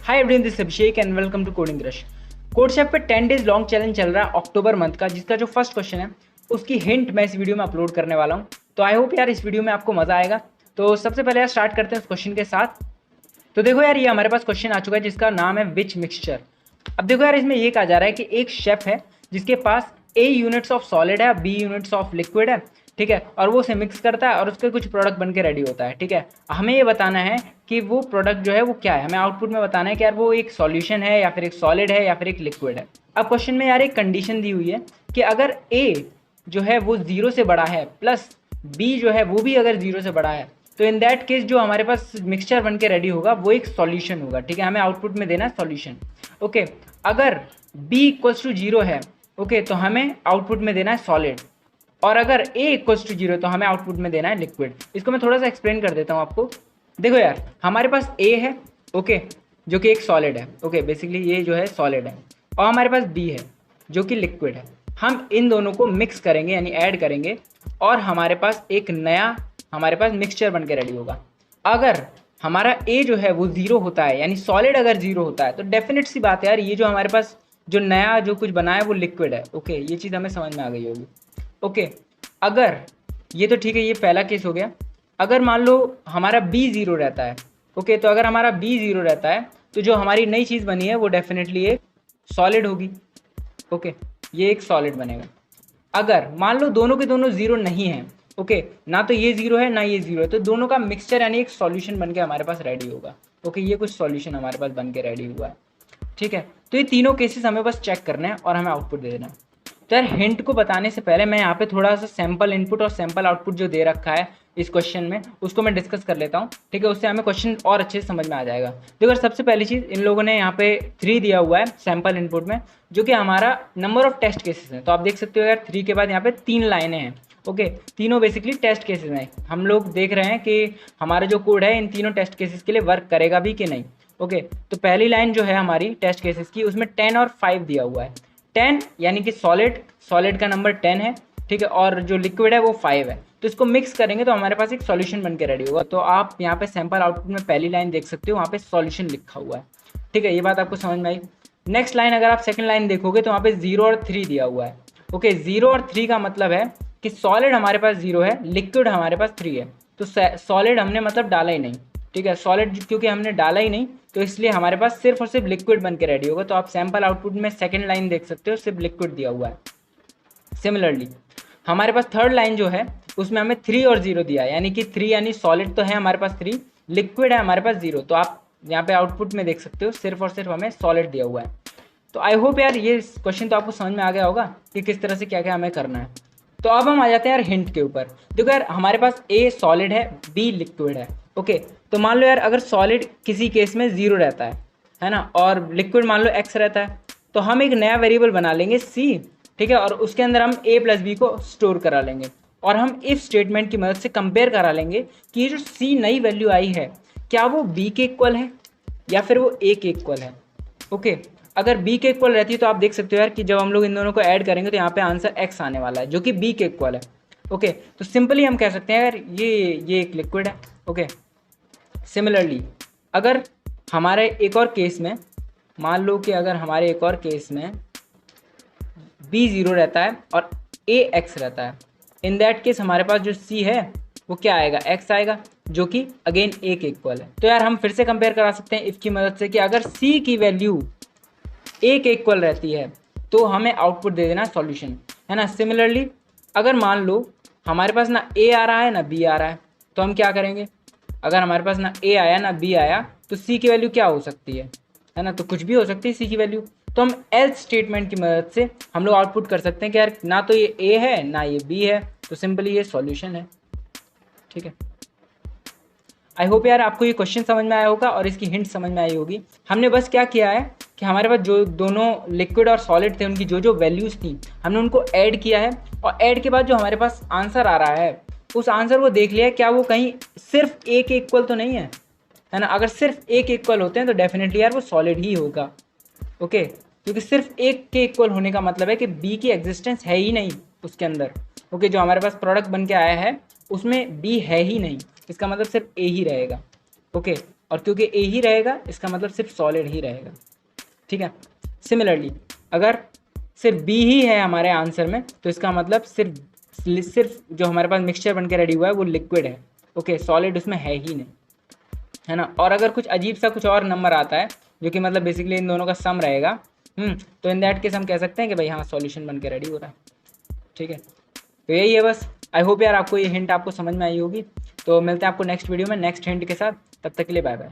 Hi everyone, this Abhishek and welcome to coding crush. CodeChef पे 10 days long challenge चल रहा है अक्टूबर मंथ का, जिसका जो फर्स्ट क्वेश्चन है उसकी हिंट मैं इस वीडियो में अपलोड करने वाला हूँ। तो आई होप यार इस वीडियो में आपको मजा आएगा। तो सबसे पहले यार स्टार्ट करते हैं उस क्वेश्चन के साथ। तो देखो यार, ये हमारे पास क्वेश्चन आ चुका है जिसका नाम है विच मिक्सचर। अब देखो यार, इसमें ये कहा जा रहा है कि एक शेफ है जिसके पास A यूनिट्स ऑफ सॉलिड है, B यूनिट्स ऑफ लिक्विड है, ठीक है, और वो उसे मिक्स करता है और उसके कुछ प्रोडक्ट बन के रेडी होता है, ठीक है। हमें ये बताना है कि वो प्रोडक्ट जो है वो क्या है। हमें आउटपुट में बताना है कि यार वो एक सॉल्यूशन है या फिर एक सॉलिड है या फिर एक लिक्विड है। अब क्वेश्चन में यार एक कंडीशन दी हुई है कि अगर A जो है वो 0 से बड़ा है प्लस B जो है वो भी अगर 0 से बड़ा है, तो इन दैट केस जो हमारे पास मिक्सचर बन के रेडी होगा वो एक सॉल्यूशन होगा, ठीक है। हमें आउटपुट में देना है सॉल्यूशन, ओके। अगर B इक्वल्स टू 0 है, ओके, तो हमें आउटपुट में देना है सॉलिड। और अगर A इक्वल्स टू 0 तो हमें आउटपुट में देना है लिक्विड। इसको मैं थोड़ा सा एक्सप्लेन कर देता हूँ आपको। देखो यार, हमारे पास A है, ओके, जो कि एक सॉलिड है, ओके, बेसिकली ये जो है सॉलिड है, और हमारे पास B है जो कि लिक्विड है। हम इन दोनों को मिक्स करेंगे यानी ऐड करेंगे और हमारे पास एक नया मिक्सचर बन के रेडी होगा। अगर हमारा A जो है वो 0 होता है यानी सॉलिड अगर 0 होता है तो डेफिनेट सी बात है यार, ये जो हमारे पास जो नया जो कुछ बना है वो लिक्विड है, ओके। ये चीज़ हमें समझ में आ गई होगी, ओके। अगर ये तो ठीक है, ये पहला केस हो गया। अगर मान लो हमारा B 0 रहता है, ओके, तो अगर हमारा B 0 रहता है तो जो हमारी नई चीज़ बनी है वो डेफिनेटली एक सॉलिड होगी, ओके, ये एक सॉलिड बनेगा। अगर मान लो दोनों के दोनों 0 नहीं है, ओके, ना तो ये 0 है ना ये 0 है, तो दोनों का मिक्सचर यानी एक सॉल्यूशन बन के हमारे पास रेडी होगा, ओके। ये कुछ सॉल्यूशन हमारे पास बन के रेडी हुआ है, ठीक है। तो ये तीनों केसेस हमें बस चेक करने हैं और हमें आउटपुट दे देना है। तो यार हिंट को बताने से पहले मैं यहाँ पे थोड़ा सा सैम्पल इनपुट और सैम्पल आउटपुट जो दे रखा है इस क्वेश्चन में उसको मैं डिस्कस कर लेता हूँ, ठीक है। उससे हमें क्वेश्चन और अच्छे से समझ में आ जाएगा। देखो सबसे पहली चीज़, इन लोगों ने यहाँ पे 3 दिया हुआ है सैम्पल इनपुट में, जो कि हमारा नंबर ऑफ टेस्ट केसेस है। तो आप देख सकते हो यार 3 के बाद यहाँ पे 3 लाइनें हैं, ओके। तीनों बेसिकली टेस्ट केसेस हैं। हम लोग देख रहे हैं कि हमारा जो कोड है इन तीनों टेस्ट केसेस के लिए वर्क करेगा भी कि नहीं, ओके। तो पहली लाइन जो है हमारी टेस्ट केसेस की, उसमें 10 और 5 दिया हुआ है। 10 यानी कि सॉलिड का नंबर 10 है, ठीक है, और जो लिक्विड है वो 5 है। तो इसको मिक्स करेंगे तो हमारे पास एक सॉल्यूशन बन के रेडी होगा। तो आप यहाँ पे सैम्पल आउटपुट में पहली लाइन देख सकते हो, वहाँ पे सॉल्यूशन लिखा हुआ है, ठीक है। ये बात आपको समझ में आई। नेक्स्ट लाइन अगर आप सेकंड लाइन देखोगे तो वहाँ पे 0 और 3 दिया हुआ है, ओके। 0 और 3 का मतलब है कि सॉलिड हमारे पास 0 है, लिक्विड हमारे पास 3 है। तो सॉलिड हमने मतलब डाला ही नहीं, ठीक है। सॉलिड क्योंकि हमने डाला ही नहीं तो इसलिए हमारे पास सिर्फ और सिर्फ लिक्विड बन के रेडी होगा। तो आप सैम्पल आउटपुट में सेकंड लाइन देख सकते हो, सिर्फ लिक्विड दिया हुआ है। सिमिलरली हमारे पास थर्ड लाइन जो है उसमें हमें 3 और 0 दिया है, यानी कि 3 यानी सॉलिड तो है हमारे पास 3, लिक्विड है हमारे पास 0। तो आप यहाँ पे आउटपुट में देख सकते हो सिर्फ और सिर्फ हमें सॉलिड दिया हुआ है। तो आई होप यार ये क्वेश्चन तो आपको समझ में आ गया होगा कि किस तरह से क्या क्या हमें करना है। तो अब हम आ जाते हैं यार हिंट के ऊपर। देखो यार, हमारे पास A सॉलिड है, B लिक्विड है, ओके। तो मान लो यार अगर सॉलिड किसी केस में 0 रहता है ना, और लिक्विड मान लो X रहता है, तो हम एक नया वेरिएबल बना लेंगे C, ठीक है, और उसके अंदर हम A प्लस B को स्टोर करा लेंगे और हम इफ स्टेटमेंट की मदद से कंपेयर करा लेंगे कि ये जो C नई वैल्यू आई है क्या वो B के इक्वल है या फिर वो A के इक्वल है, ओके। अगर B के इक्वल रहती है तो आप देख सकते हो यार कि जब हम लोग इन दोनों को ऐड करेंगे तो यहाँ पे आंसर X आने वाला है जो कि B के इक्वल है, ओके। तो सिंपली हम कह सकते हैं यार ये एक लिक्विड है, ओके। सिमिलरली अगर हमारे एक और केस में मान लो कि अगर हमारे एक और केस में B 0 रहता है और A X रहता है, इन दैट केस हमारे पास जो C है वो क्या आएगा, X आएगा, जो कि अगेन A के इक्वल है। तो यार हम फिर से कंपेयर करा सकते हैं इफ़ की मदद से कि अगर C की वैल्यू A के इक्वल रहती है तो हमें आउटपुट दे देना सॉल्यूशन, है ना। सिमिलरली अगर मान लो हमारे पास ना A आ रहा है ना B आ रहा है, तो हम क्या करेंगे, अगर हमारे पास ना A आया ना B आया तो C की वैल्यू क्या हो सकती है ना, तो कुछ भी हो सकती है C की वैल्यू। तो हम एल्स स्टेटमेंट की मदद से हम लोग आउटपुट कर सकते हैं कि यार ना तो ये A है ना ये B है, तो सिंपली ये सॉल्यूशन है, ठीक है। आई होप यार आपको ये क्वेश्चन समझ में आया होगा और इसकी हिंट समझ में आई होगी। हमने बस क्या किया है कि हमारे पास जो दोनों लिक्विड और सॉलिड थे उनकी जो जो वैल्यूज़ थी हमने उनको ऐड किया है, और ऐड के बाद जो हमारे पास आंसर आ रहा है उस आंसर को देख लिया है क्या वो कहीं सिर्फ A के इक्वल तो नहीं है ना। अगर सिर्फ A के इक्वल होते हैं तो डेफिनेटली यार वो सॉलिड ही होगा, ओके। क्योंकि सिर्फ A के इक्वल होने का मतलब है कि B की एग्जिस्टेंस है ही नहीं उसके अंदर, ओके। जो हमारे पास प्रोडक्ट बन के आया है उसमें B है ही नहीं, इसका मतलब सिर्फ A ही रहेगा, ओके। और क्योंकि ए ही रहेगा इसका मतलब सिर्फ सॉलिड ही रहेगा, ठीक है। सिमिलरली अगर सिर्फ बी ही है हमारे आंसर में तो इसका मतलब सिर्फ जो हमारे पास मिक्सचर बन के रेडी हुआ है वो लिक्विड है, ओके, सॉलिड उसमें है ही नहीं, है ना। और अगर कुछ अजीब सा कुछ और नंबर आता है जो कि मतलब बेसिकली इन दोनों का सम रहेगा, तो इन दैट केस हम कह सकते हैं कि भाई हाँ सॉल्यूशन बन के रेडी हो रहा है, ठीक है। तो यही है बस। आई होप यार आपको ये हिंट आपको समझ में आई होगी। तो मिलते हैं आपको नेक्स्ट वीडियो में नेक्स्ट हिंट के साथ, तब तक के लिए बाय बाय।